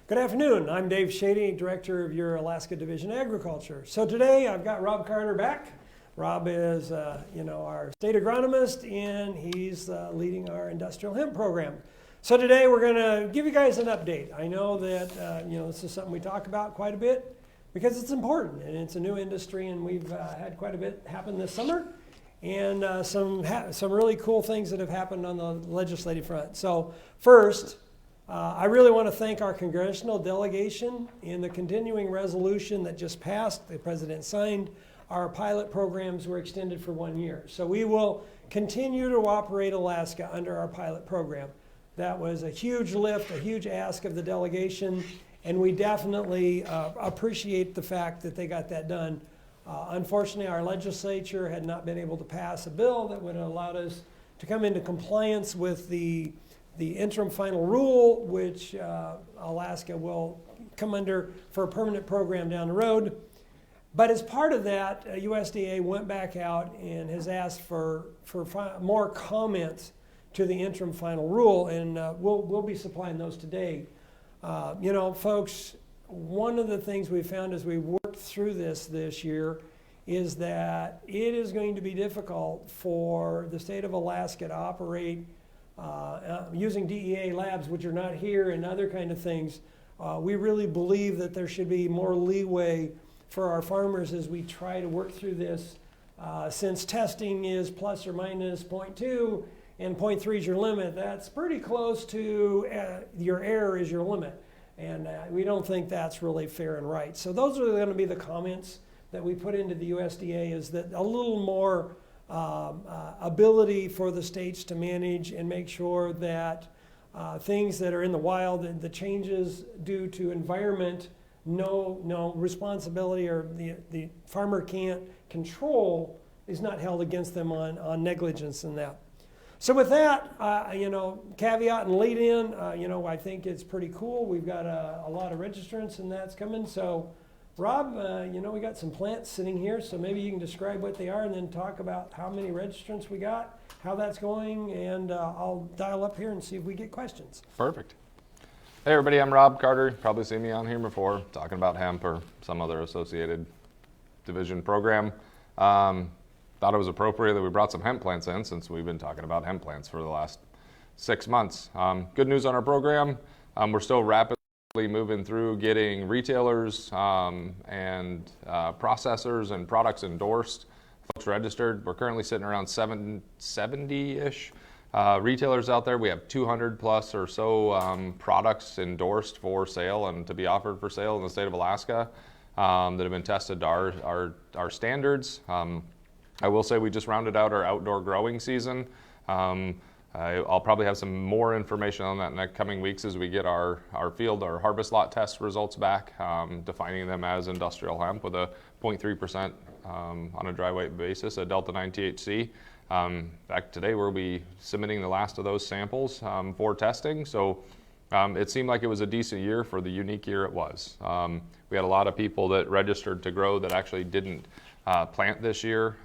Good afternoon. I'm Dave Schade, Director of your Alaska Division of Agriculture. So today I've got Rob Carter back. Rob is, our state agronomist, and he's leading our industrial hemp program. So today we're going to give you guys an update. I know that this is something we talk about quite a bit because it's important and it's a new industry, and we've had quite a bit happen this summer, and some really cool things that have happened on the legislative front. So first, I really want to thank our congressional delegation in the continuing resolution that just passed. The president signed. Our pilot programs were extended for 1 year. So we will continue to operate Alaska under our pilot program. That was a huge lift, a huge ask of the delegation, and we definitely appreciate the fact that they got that done. Unfortunately, our legislature had not been able to pass a bill that would have allowed us to come into compliance with the interim final rule, which Alaska will come under for a permanent program down the road. But as part of that, USDA went back out and has asked for more comments to the interim final rule, and we'll be supplying those today. Folks, one of the things we found as we worked through this year is that it is going to be difficult for the state of Alaska to operate using DEA labs, which are not here, and other kind of things. We really believe that there should be more leeway for our farmers as we try to work through this, since testing is plus or minus 0.2 and 0.3 is your limit. That's pretty close to your error is your limit, and we don't think that's really fair and right. So those are going to be the comments that we put into the USDA, is that a little more ability for the states to manage and make sure that things that are in the wild and the changes due to environment, no responsibility, or the farmer can't control, is not held against them on negligence in that. So with that, caveat and lead in, I think it's pretty cool. We've got a lot of registrants, and that's coming. So Rob, we got some plants sitting here, so maybe you can describe what they are and then talk about how many registrants we got, how that's going, and I'll dial up here and see if we get questions. Perfect. Hey everybody, I'm Rob Carter. You've probably seen me on here before talking about hemp or some other associated division program. Thought it was appropriate that we brought some hemp plants in, since we've been talking about hemp plants for the last 6 months. Good news on our program. We're still rapidly moving through getting retailers and processors and products endorsed, folks registered. We're currently sitting around 70-ish retailers out there. We have 200 plus or so products endorsed for sale and to be offered for sale in the state of Alaska that have been tested to our standards. I will say we just rounded out our outdoor growing season. I'll probably have some more information on that in the coming weeks as we get our harvest lot test results back, defining them as industrial hemp with a 0.3% on a dry weight basis, a Delta 9 THC. In fact, today we'll be submitting the last of those samples for testing. So it seemed like it was a decent year for the unique year it was. We had a lot of people that registered to grow that actually didn't plant this year.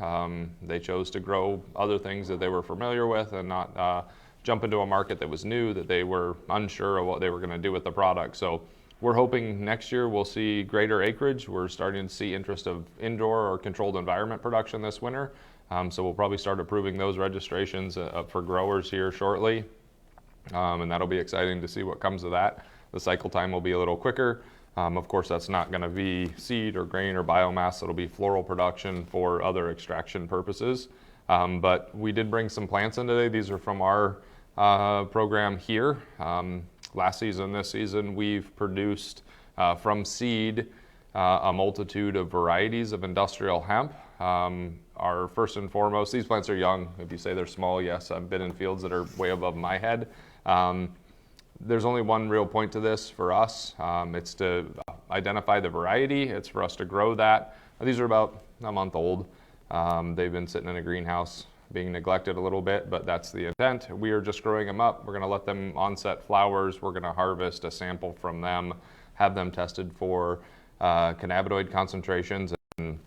They chose to grow other things that they were familiar with and not jump into a market that was new, that they were unsure of what they were going to do with the product. So we're hoping next year we'll see greater acreage. We're starting to see interest of indoor or controlled environment production this winter. So we'll probably start approving those registrations for growers here shortly. And that'll be exciting to see what comes of that. The cycle time will be a little quicker. Of course, that's not going to be seed or grain or biomass. It'll be floral production for other extraction purposes. But we did bring some plants in today. These are from our program here. Last season, this season, we've produced from seed a multitude of varieties of industrial hemp. Our first and foremost, these plants are young. If you say they're small, yes, I've been in fields that are way above my head. There's only one real point to this for us. It's to identify the variety. It's for us to grow that. These are about a month old. They've been sitting in a greenhouse being neglected a little bit, but that's the intent. We are just growing them up. We're going to let them onset flowers. We're going to harvest a sample from them, have them tested for cannabinoid concentrations, and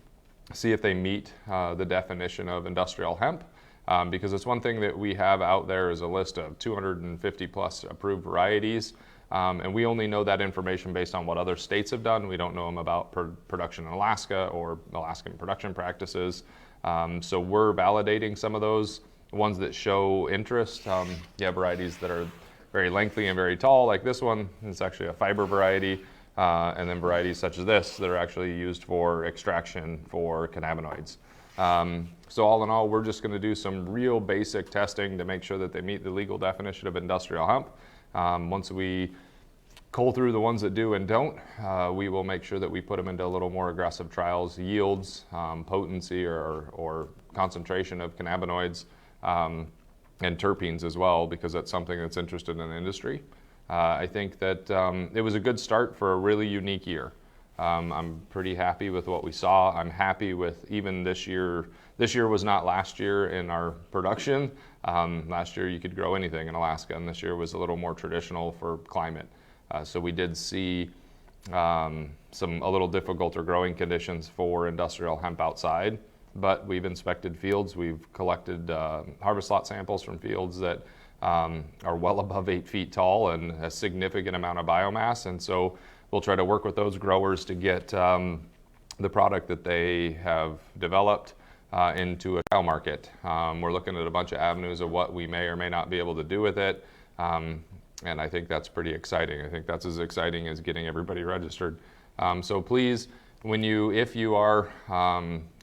see if they meet the definition of industrial hemp. Because it's one thing that we have out there is a list of 250 plus approved varieties. And we only know that information based on what other states have done. We don't know them about production in Alaska or Alaskan production practices. So we're validating some of those ones that show interest. You have varieties that are very lengthy and very tall, like this one. It's actually a fiber variety. And then varieties such as this that are actually used for extraction for cannabinoids. So all in all, we're just going to do some real basic testing to make sure that they meet the legal definition of industrial hemp. Once we cull through the ones that do and don't, we will make sure that we put them into a little more aggressive trials, yields, potency or concentration of cannabinoids, and terpenes as well, because that's something that's interested in the industry. I think that it was a good start for a really unique year. I'm pretty happy with what we saw. I'm happy with even this year. This year was not last year in our production. Last year you could grow anything in Alaska, and this year was a little more traditional for climate. So we did see a little difficulter growing conditions for industrial hemp outside, but we've inspected fields. We've collected harvest lot samples from fields that are well above 8 feet tall and a significant amount of biomass. And so we'll try to work with those growers to get the product that they have developed into a trial market. We're looking at a bunch of avenues of what we may or may not be able to do with it. And I think that's pretty exciting. I think that's as exciting as getting everybody registered. So please, if you are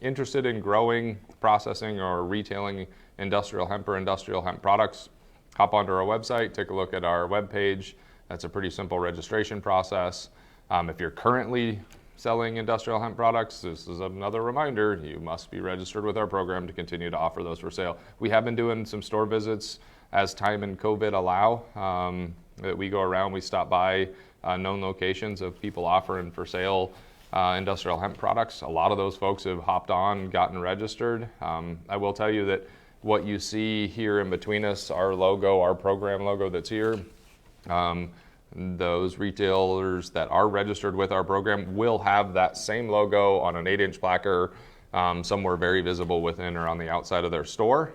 interested in growing, processing, or retailing industrial hemp or industrial hemp products, hop onto our website, take a look at our webpage. That's a pretty simple registration process. If you're currently selling industrial hemp products, this is another reminder, you must be registered with our program to continue to offer those for sale. We have been doing some store visits as time and COVID allow. That we go around, we stop by known locations of people offering for sale industrial hemp products. A lot of those folks have hopped on, gotten registered. I will tell you that what you see here in between us, our logo, our program logo that's here, those retailers that are registered with our program will have that same logo on an 8-inch placard somewhere very visible within or on the outside of their store.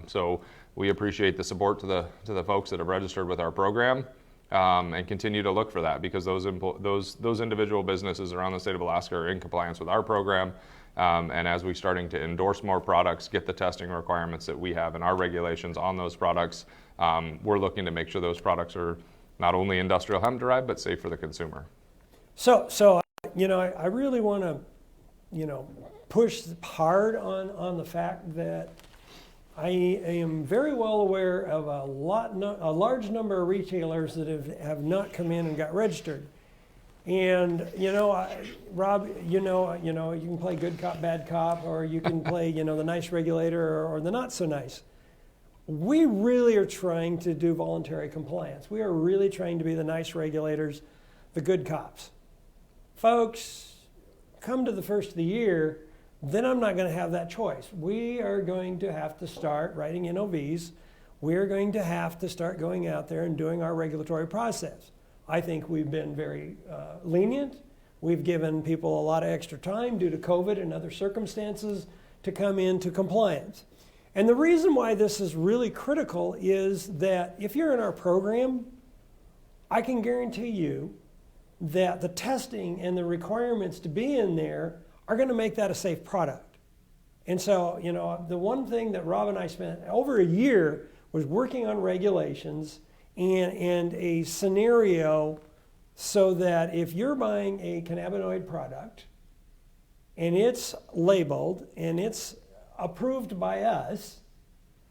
So we appreciate the support to the folks that have registered with our program, and continue to look for that, because those individual businesses around the state of Alaska are in compliance with our program. And as we're starting to endorse more products, get the testing requirements that we have in our regulations on those products, we're looking to make sure those products are not only industrial hemp derived, but safe for the consumer. So I really want to, push hard on the fact that I am very well aware of a large number of retailers that have not come in and got registered. And Rob, you can play good cop, bad cop, or you can play, the nice regulator or the not so nice. We really are trying to do voluntary compliance. We are really trying to be the nice regulators, the good cops. Folks, come to the first of the year, then I'm not going to have that choice. We are going to have to start writing NOVs. We're going to have to start going out there and doing our regulatory process. I think we've been very lenient. We've given people a lot of extra time due to COVID and other circumstances to come into compliance. And the reason why this is really critical is that if you're in our program, I can guarantee you that the testing and the requirements to be in there are going to make that a safe product. And so, the one thing that Rob and I spent over a year was working on regulations and a scenario so that if you're buying a cannabinoid product and it's labeled and it's approved by us,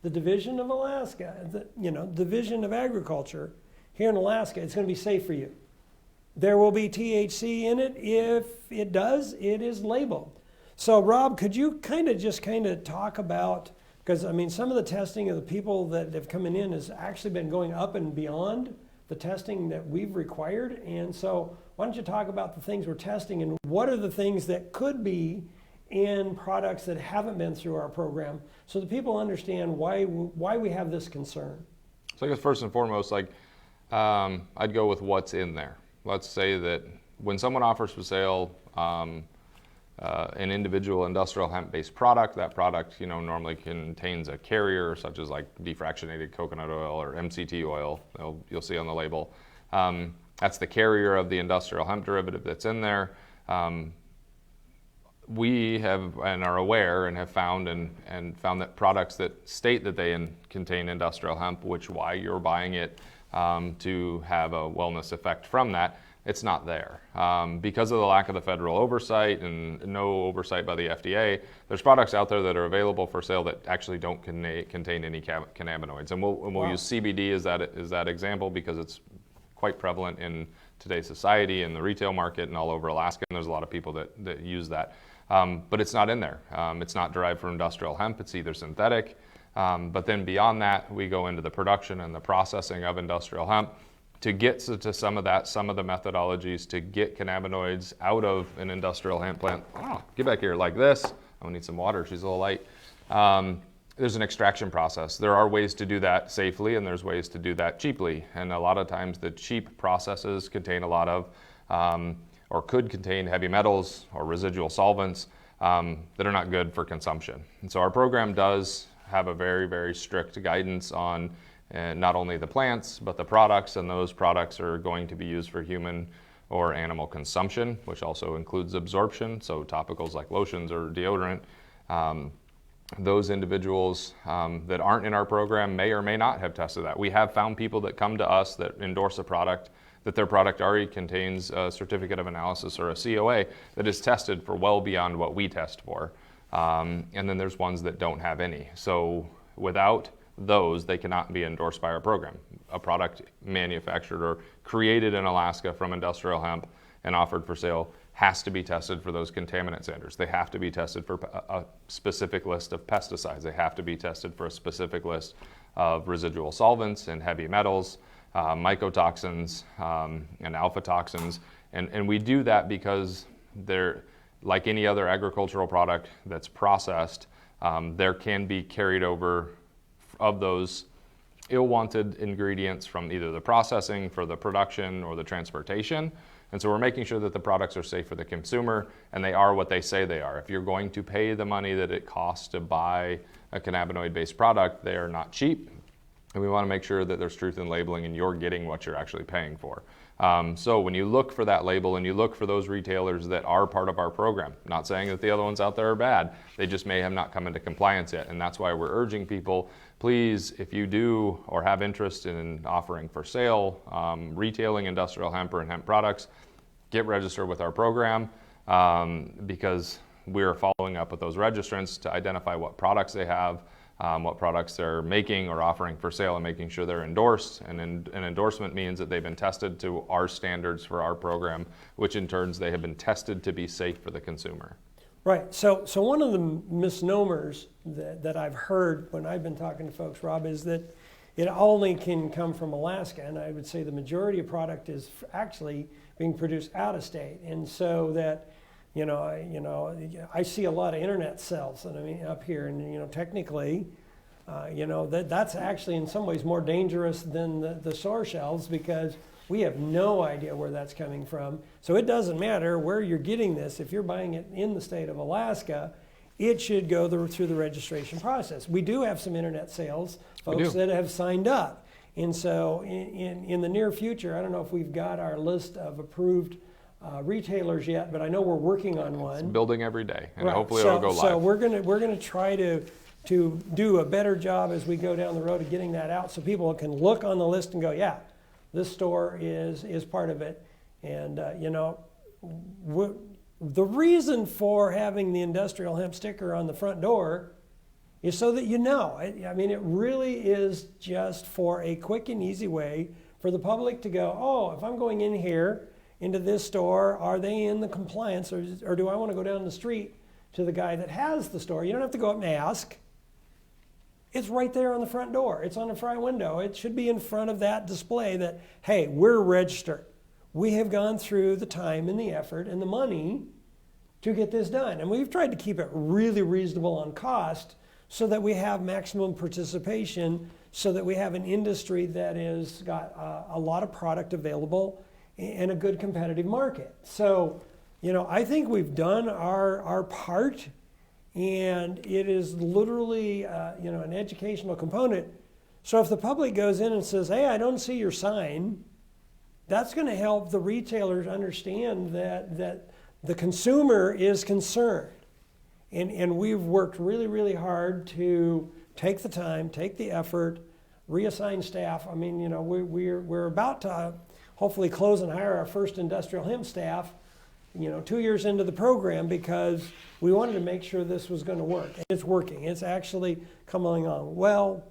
the Division of Alaska, Division of Agriculture here in Alaska, it's going to be safe for you. There will be THC in it. If it does, it is labeled. So Rob, could you kind of talk about, because some of the testing of the people that have come in has actually been going up and beyond the testing that we've required. And so why don't you talk about the things we're testing and what are the things that could be in products that haven't been through our program, so that people understand why we have this concern. So I guess first and foremost, I'd go with what's in there. Let's say that when someone offers for sale an individual industrial hemp-based product, that product normally contains a carrier such as like defractionated coconut oil or MCT oil, you'll see on the label. That's the carrier of the industrial hemp derivative that's in there. We have and are aware and have found found that products that state that they contain industrial hemp, which why you're buying it to have a wellness effect from that, it's not there. Because of the lack of the federal oversight and no oversight by the FDA, there's products out there that are available for sale that actually don't contain any cannabinoids. And we'll use CBD as that example because it's quite prevalent in today's society, in the retail market, and all over Alaska. And there's a lot of people that use that. But it's not in there. It's not derived from industrial hemp. It's either synthetic. But then beyond that, we go into the production and the processing of industrial hemp to get to some of the methodologies to get cannabinoids out of an industrial hemp plant. Oh, get back here like this. I'm gonna need some water. She's a little light. There's an extraction process. There are ways to do that safely, and there's ways to do that cheaply. And a lot of times the cheap processes contain a lot of or could contain heavy metals or residual solvents that are not good for consumption. And so our program does have a very, very strict guidance on not only the plants, but the products, and those products are going to be used for human or animal consumption, which also includes absorption, so topicals like lotions or deodorant. Those individuals that aren't in our program may or may not have tested that. We have found people that come to us that endorse a product that their product already contains a certificate of analysis or a COA that is tested for well beyond what we test for. And then there's ones that don't have any. So without those, they cannot be endorsed by our program. A product manufactured or created in Alaska from industrial hemp and offered for sale has to be tested for those contaminant standards. They have to be tested for a specific list of pesticides. They have to be tested for a specific list of residual solvents and heavy metals, mycotoxins, and alpha toxins. And we do that because they're, like any other agricultural product that's processed, there can be carried over of those ill-wanted ingredients from either the processing, for the production, or the transportation. And so we're making sure that the products are safe for the consumer, and they are what they say they are. If you're going to pay the money that it costs to buy a cannabinoid-based product, they are not cheap. And we want to make sure that there's truth in labeling and you're getting what you're actually paying for. So when you look for that label and you look for those retailers that are part of our program, not saying that the other ones out there are bad, they just may have not come into compliance yet. And that's why we're urging people, please, if you do or have interest in offering for sale, retailing industrial hemp or hemp products, get registered with our program because we're following up with those registrants to identify what products they have, what products they're making or offering for sale, and making sure they're endorsed. And an endorsement means that they've been tested to our standards for our program, which in turn they have been tested to be safe for the consumer. Right. So one of the misnomers that I've heard when I've been talking to folks, Rob, is that it only can come from Alaska, and I would say the majority of product is actually being produced out of state, and so that I see a lot of internet sales, and I mean up here, and technically, that's actually in some ways more dangerous than the store shelves because we have no idea where that's coming from. So it doesn't matter where you're getting this. If you're buying it in the state of Alaska, it should go through the registration process. We do have some internet sales folks that have signed up, and so in the near future, I don't know if we've got our list of approved retailers yet, but I know we're working on one. It's building every day, and right. hopefully it'll go live. So we're gonna try to do a better job as we go down the road of getting that out, so people can look on the list and go, yeah, this store is part of it. And the reason for having the industrial hemp sticker on the front door is so that I mean, it really is just for a quick and easy way for the public to go, oh, if I'm going in here into this store, are they in the compliance, or do I want to go down the street to the guy that has the store? You don't have to go up and ask. It's right there on the front door. It's on the front window. It should be in front of that display that, hey, we're registered. We have gone through the time and the effort and the money to get this done. And we've tried to keep it really reasonable on cost so that we have maximum participation, so that we have an industry that has got a lot of product available and a good competitive market. So, I think we've done our part, and it is literally, an educational component. So if the public goes in and says, hey, I don't see your sign, that's going to help the retailers understand that the consumer is concerned. And we've worked really, really hard to take the time, take the effort, reassign staff. I mean, you know, we're about to hopefully close and hire our first industrial hemp staff, you know, 2 years into the program, because we wanted to make sure this was going to work. And it's working. It's actually coming along well.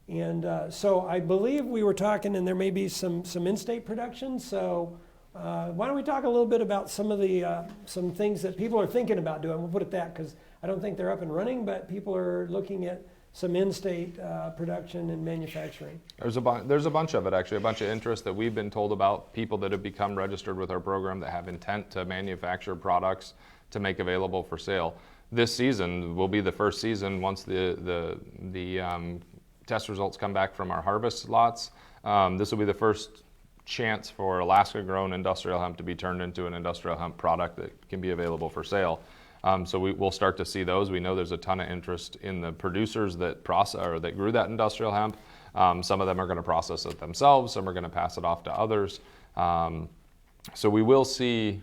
And so I believe we were talking, and there may be some in-state production. So why don't we talk a little bit about some of the some things that people are thinking about doing? We'll put it that, because I don't think they're up and running, but people are looking at some in-state production and manufacturing. There's a bunch of it, actually, a bunch of interest that we've been told about, people that have become registered with our program that have intent to manufacture products to make available for sale. This season will be the first season once the test results come back from our harvest lots. This will be the first chance for Alaska-grown industrial hemp to be turned into an industrial hemp product that can be available for sale. So we'll start to see those. We know there's a ton of interest in the producers that that grew that industrial hemp. Some of them are going to process it themselves. Some are going to pass it off to others. So we will see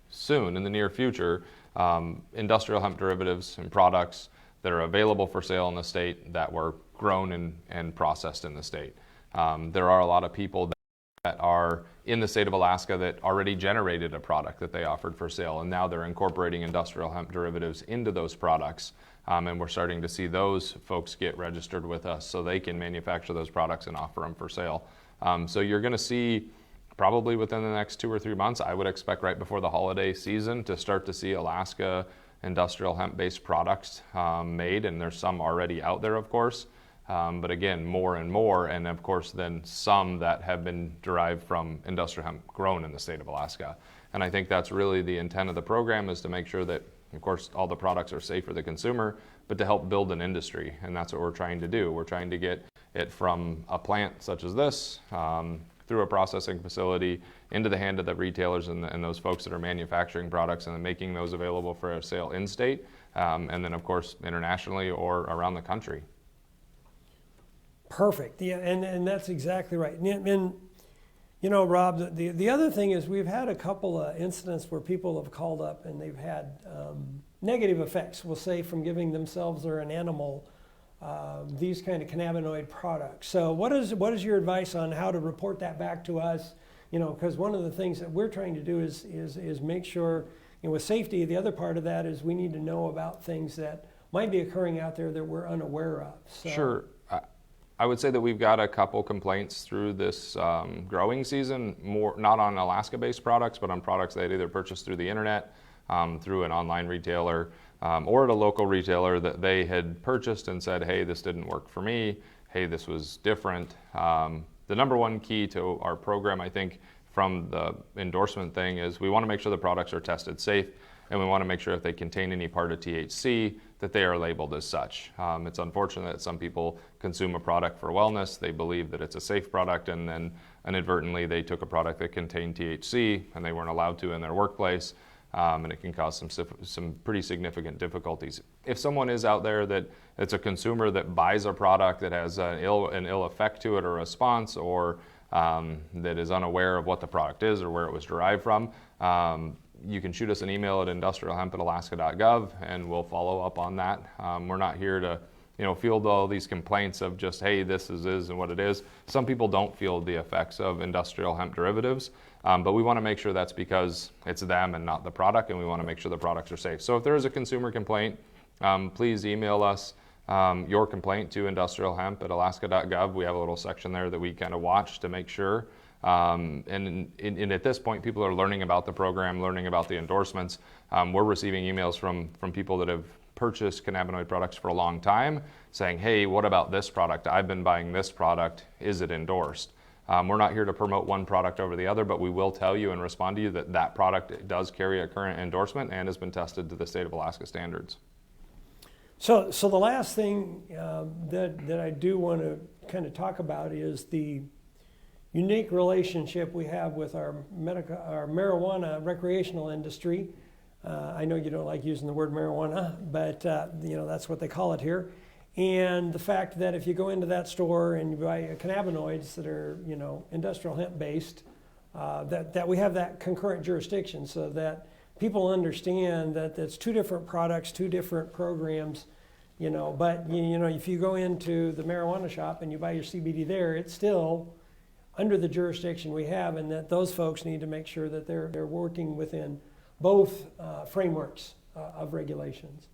soon, in the near future, industrial hemp derivatives and products that are available for sale in the state that were grown and processed in the state. There are a lot of people that are in the state of Alaska that already generated a product that they offered for sale, and now they're incorporating industrial hemp derivatives into those products. And we're starting to see those folks get registered with us so they can manufacture those products and offer them for sale. So you're going to see, probably within the next 2 or 3 months, I would expect right before the holiday season, to start to see Alaska industrial hemp-based products made, and there's some already out there, of course. But again, more and more, and of course then some that have been derived from industrial hemp grown in the state of Alaska. And I think that's really the intent of the program, is to make sure that, of course, all the products are safe for the consumer, but to help build an industry. And that's what we're trying to do. We're trying to get it from a plant such as this, through a processing facility, into the hand of the retailers and those folks that are manufacturing products and then making those available for sale in-state, and then, of course, internationally or around the country. Perfect. Yeah, and that's exactly right. And you know, Rob, the other thing is we've had a couple of incidents where people have called up and they've had negative effects, we'll say, from giving themselves or an animal these kind of cannabinoid products. So what is your advice on how to report that back to us? You know, because one of the things that we're trying to do is make sure, you know, with safety, the other part of that is we need to know about things that might be occurring out there that we're unaware of. So. Sure. I would say that we've got a couple complaints through this growing season, more not on Alaska-based products, but on products they'd either purchased through the internet, through an online retailer, or at a local retailer that they had purchased and said, hey, this didn't work for me, hey, this was different. The number one key to our program, I think, from the endorsement thing is we want to make sure the products are tested safe, and we want to make sure if they contain any part of THC that they are labeled as such. It's unfortunate that some people consume a product for wellness, they believe that it's a safe product, and then inadvertently they took a product that contained THC and they weren't allowed to in their workplace, and it can cause some pretty significant difficulties. If someone is out there that it's a consumer that buys a product that has an ill effect to it or response, or that is unaware of what the product is or where it was derived from, you can shoot us an email at industrialhemp@alaska.gov and we'll follow up on that. We're not here to, you know, field all these complaints of just, hey, this is and what it is. Some people don't feel the effects of industrial hemp derivatives, but we want to make sure that's because it's them and not the product, and we want to make sure the products are safe. So if there is a consumer complaint, please email us your complaint to industrialhemp@alaska.gov. We have a little section there that we kind of watch to make sure. And at this point, people are learning about the program, learning about the endorsements. We're receiving emails from people that have purchased cannabinoid products for a long time saying, hey, what about this product? I've been buying this product. Is it endorsed? We're not here to promote one product over the other, but we will tell you and respond to you that that product does carry a current endorsement and has been tested to the state of Alaska standards. So the last thing that I do want to kind of talk about is the unique relationship we have with our marijuana recreational industry. I know you don't like using the word marijuana, but you know, that's what they call it here. And the fact that if you go into that store and you buy cannabinoids that are, you know, industrial hemp based, that we have that concurrent jurisdiction, so that people understand that it's two different products, two different programs, but if you go into the marijuana shop and you buy your CBD there, it's still under the jurisdiction we have, and that those folks need to make sure that they're working within both frameworks of regulations.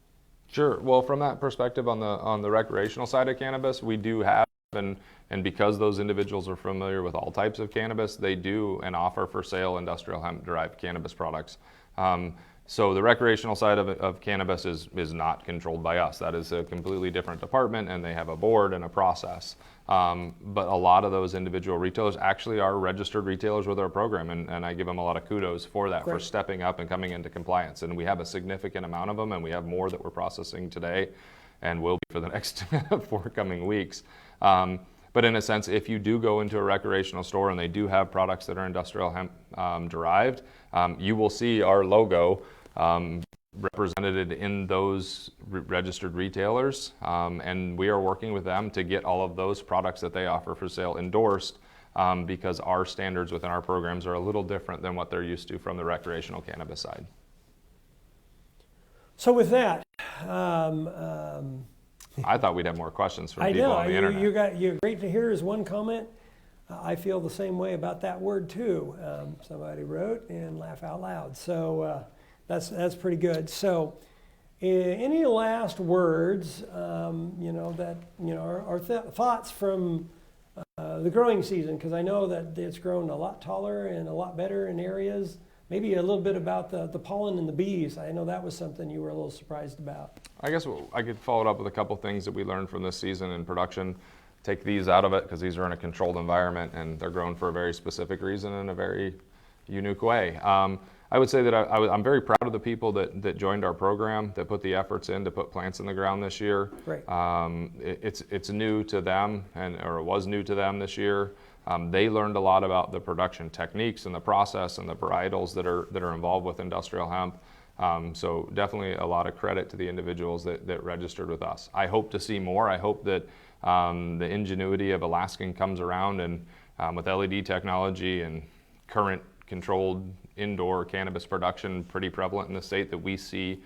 Sure. Well, from that perspective, on the recreational side of cannabis, we do have, and because those individuals are familiar with all types of cannabis, they do and offer for sale industrial hemp-derived cannabis products. So the recreational side of cannabis is not controlled by us. That is a completely different department, and they have a board and a process. But a lot of those individual retailers actually are registered retailers with our program, and I give them a lot of kudos for that, Great. for stepping up and coming into compliance. And we have a significant amount of them, and we have more that we're processing today and will be for the next 4 coming weeks. But in a sense, if you do go into a recreational store and they do have products that are industrial hemp derived, you will see our logo represented in those registered retailers, and we are working with them to get all of those products that they offer for sale endorsed, because our standards within our programs are a little different than what they're used to from the recreational cannabis side. So with that, I thought we'd have more questions from people on the internet. You're great to hear is one comment. I feel the same way about that word too. Somebody wrote, and laugh out loud. So that's pretty good. So any last words, or thoughts from the growing season? Because I know that it's grown a lot taller and a lot better in areas. Maybe a little bit about the pollen and the bees. I know that was something you were a little surprised about. I guess I could follow it up with a couple things that we learned from this season in production. Take these out of it because these are in a controlled environment and they're grown for a very specific reason in a very unique way. I would say that I'm very proud of the people that joined our program, that put the efforts in to put plants in the ground this year. Right. It's new to them, or it was new to them this year. They learned a lot about the production techniques and the process and the varietals that are involved with industrial hemp. So definitely a lot of credit to the individuals that registered with us. I hope to see more. I hope that the ingenuity of Alaskan comes around, and with LED technology and current controlled indoor cannabis production pretty prevalent in the state, that we see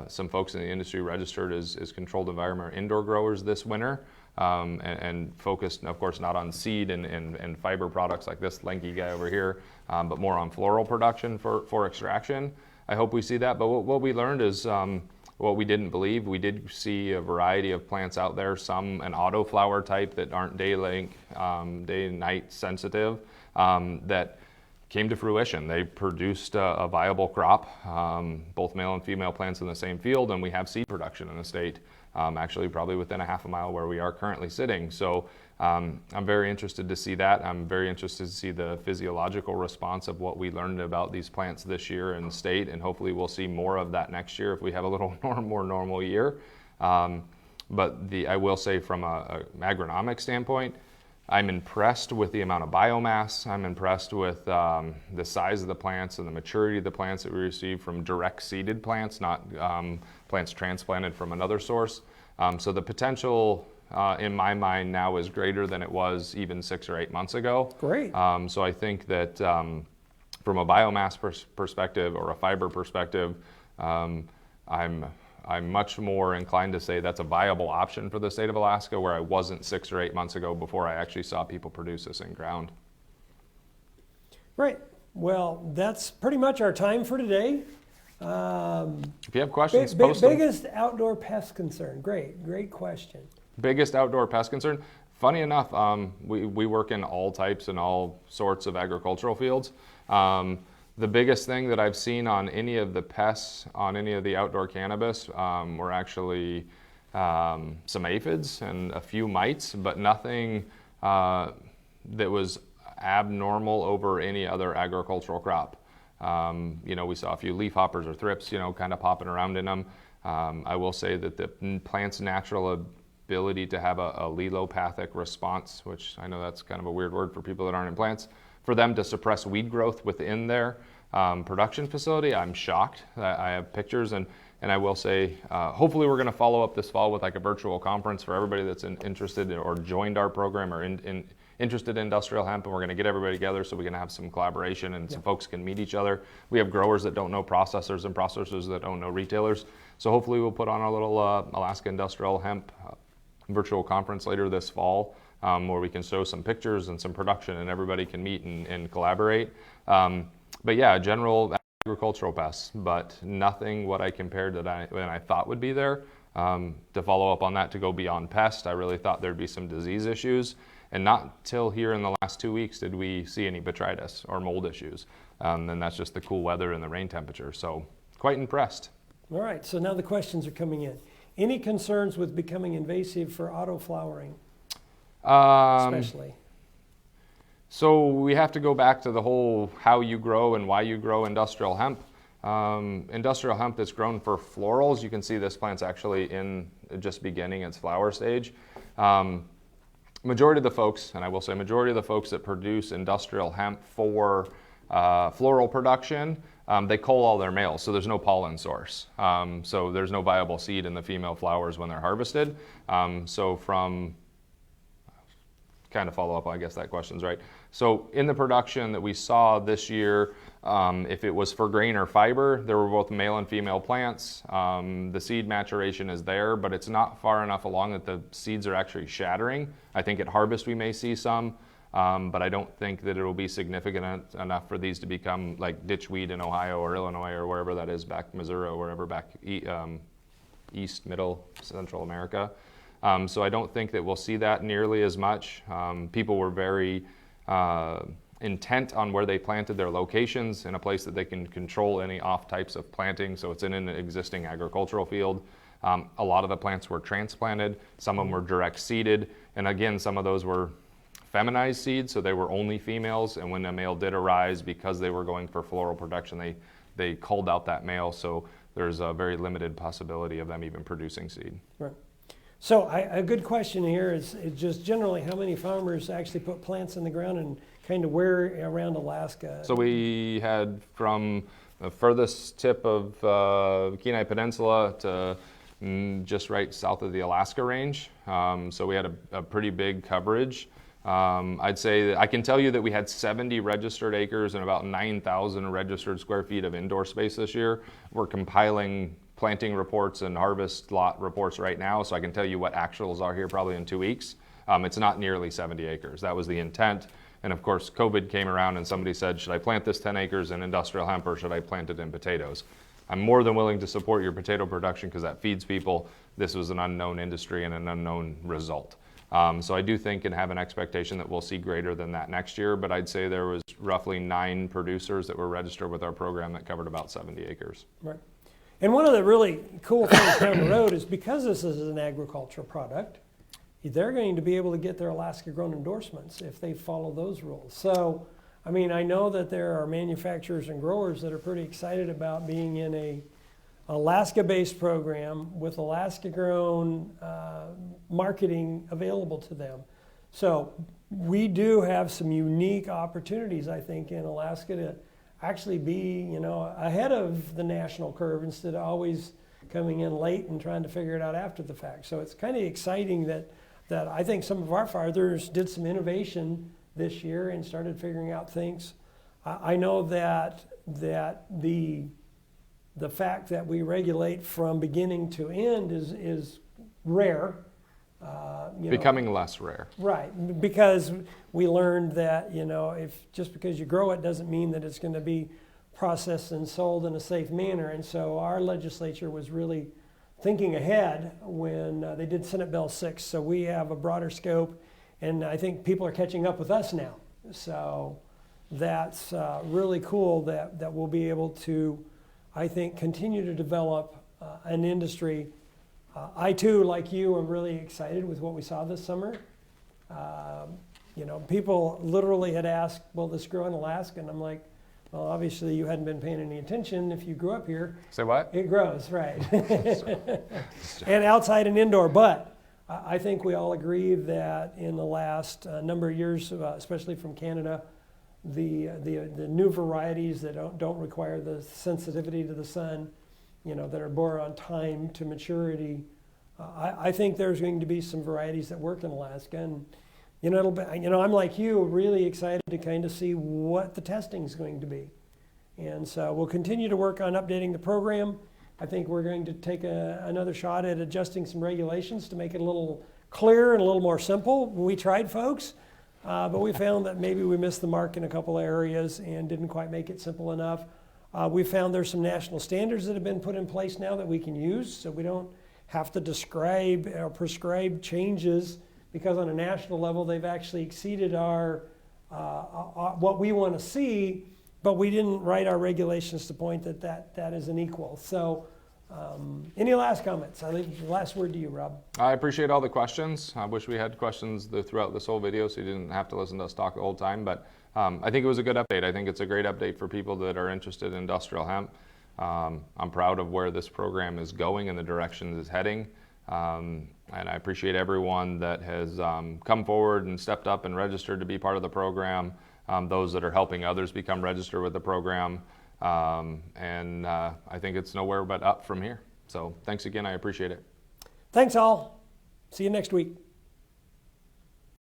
some folks in the industry registered as controlled environment or indoor growers this winter. And focused, of course, not on seed and fiber products like this lanky guy over here, but more on floral production for extraction. I hope we see that. But what we learned is what we didn't believe. We did see a variety of plants out there, some an autoflower type that aren't day and night sensitive, that came to fruition. They produced a viable crop, both male and female plants in the same field, and we have seed production in the state. Actually probably within a half a mile where we are currently sitting. So I'm very interested to see that. I'm very interested to see the physiological response of what we learned about these plants this year in the state, and hopefully we'll see more of that next year if we have a little more normal year. But I will say from an agronomic standpoint, I'm impressed with the amount of biomass. I'm impressed with the size of the plants and the maturity of the plants that we receive from direct seeded plants, not plants transplanted from another source. So the potential in my mind now is greater than it was even 6 or 8 months ago. Great. So I think that from a biomass perspective or a fiber perspective, I'm much more inclined to say that's a viable option for the state of Alaska, where I wasn't 6 or 8 months ago before I actually saw people produce this in ground. Right. Well, that's pretty much our time for today. If you have questions, post them. Biggest outdoor pest concern. Great question. Biggest outdoor pest concern? Funny enough, we work in all types and all sorts of agricultural fields. The biggest thing that I've seen on any of the pests on any of the outdoor cannabis were actually some aphids and a few mites, but nothing that was abnormal over any other agricultural crop. We saw a few leafhoppers or thrips, kind of popping around in them. I will say that the plant's natural ability to have a allelopathic response, which I know that's kind of a weird word for people that aren't in plants, for them to suppress weed growth within their production facility, I'm shocked. I have pictures, and I will say, hopefully we're going to follow up this fall with like a virtual conference for everybody that's interested or joined our program or interested in industrial hemp, and we're going to get everybody together so we can have some collaboration and some folks can meet each other. We have growers that don't know processors and processors that don't know retailers. So hopefully we'll put on a little Alaska Industrial Hemp virtual conference later this fall, where we can show some pictures and some production and everybody can meet and collaborate. But yeah, general agricultural pests, but nothing what I compared that I thought would be there. To follow up on that, to go beyond pest, I really thought there'd be some disease issues. And not till here in the last 2 weeks did we see any botrytis or mold issues. And that's just the cool weather and the rain temperature. So quite impressed. All right, so now the questions are coming in. Any concerns with becoming invasive for auto flowering, especially? So we have to go back to the whole how you grow and why you grow industrial hemp. Industrial hemp that's grown for florals, you can see this plant's actually in just beginning its flower stage. Majority of the folks, and I will say majority of the folks that produce industrial hemp for floral production, they cull all their males, so there's no pollen source. So there's no viable seed in the female flowers when they're harvested. So from kind of follow up, I guess that question's right. So in the production that we saw this year, if it was for grain or fiber, there were both male and female plants. The seed maturation is there, but it's not far enough along that the seeds are actually shattering. I think at harvest we may see some, but I don't think that it will be significant enough for these to become like ditchweed in Ohio or Illinois or wherever that is, back Missouri or wherever back east, middle, Central America. So I don't think that we'll see that nearly as much. People were very intent on where they planted their locations in a place that they can control any off types of planting. So it's in an existing agricultural field. A lot of the plants were transplanted. Some of them were direct seeded. And again, some of those were feminized seeds, so they were only females. And when a male did arise, because they were going for floral production, they culled out that male. So there's a very limited possibility of them even producing seed. Right. So a good question here is just generally how many farmers actually put plants in the ground and kind of where around Alaska? So we had from the furthest tip of Kenai Peninsula to just right south of the Alaska range. So we had a pretty big coverage. I'd say that I can tell you that we had 70 registered acres and about 9,000 registered square feet of indoor space this year. We're compiling planting reports and harvest lot reports right now, so I can tell you what actuals are here probably in 2 weeks. It's not nearly 70 acres. That was the intent. And of course, COVID came around and somebody said, should I plant this 10 acres in industrial hemp or should I plant it in potatoes? I'm more than willing to support your potato production because that feeds people. This was an unknown industry and an unknown result. So I do think and have an expectation that we'll see greater than that next year, but I'd say there was roughly 9 producers that were registered with our program that covered about 70 acres. Right. And one of the really cool things down the road is because this is an agricultural product, they're going to be able to get their Alaska grown endorsements if they follow those rules. So, I mean, I know that there are manufacturers and growers that are pretty excited about being in a Alaska-based program with Alaska-grown marketing available to them. So we do have some unique opportunities, I think, in Alaska to actually be, ahead of the national curve instead of always coming in late and trying to figure it out after the fact. So it's kind of exciting that I think some of our farmers did some innovation this year and started figuring out things. I know that the fact that we regulate from beginning to end is rare. Becoming less rare. Right, because we learned that, if just because you grow it doesn't mean that it's going to be processed and sold in a safe manner. And so our legislature was really thinking ahead when they did Senate Bill 6. So we have a broader scope, and I think people are catching up with us now. So that's really cool that we'll be able to, I think, continue to develop an industry. I too, like you, am really excited with what we saw this summer. People literally had asked, will this grow in Alaska? And I'm like, well, obviously you hadn't been paying any attention if you grew up here. Say what? It grows, right. And outside and indoor. But I think we all agree that in the last number of years, especially from Canada, the new varieties that don't require the sensitivity to the sun, that are more on time to maturity. I think there's going to be some varieties that work in Alaska, and I'm like you, really excited to kind of see what the testing is going to be. And so we'll continue to work on updating the program. I think we're going to take another shot at adjusting some regulations to make it a little clearer and a little more simple. We tried, folks, but we found that maybe we missed the mark in a couple of areas and didn't quite make it simple enough. We found there's some national standards that have been put in place now that we can use, so we don't have to describe or prescribe changes, because on a national level they've actually exceeded our what we want to see, but we didn't write our regulations to point that is an equal. So any last comments? I leave the last word to you, Rob. I appreciate all the questions. I wish we had questions throughout this whole video so you didn't have to listen to us talk the whole time, but I think it was a good update. I think it's a great update for people that are interested in industrial hemp. I'm proud of where this program is going and the direction it's heading. And I appreciate everyone that has come forward and stepped up and registered to be part of the program, those that are helping others become registered with the program. And I think it's nowhere but up from here. So thanks again, I appreciate it. Thanks all. See you next week.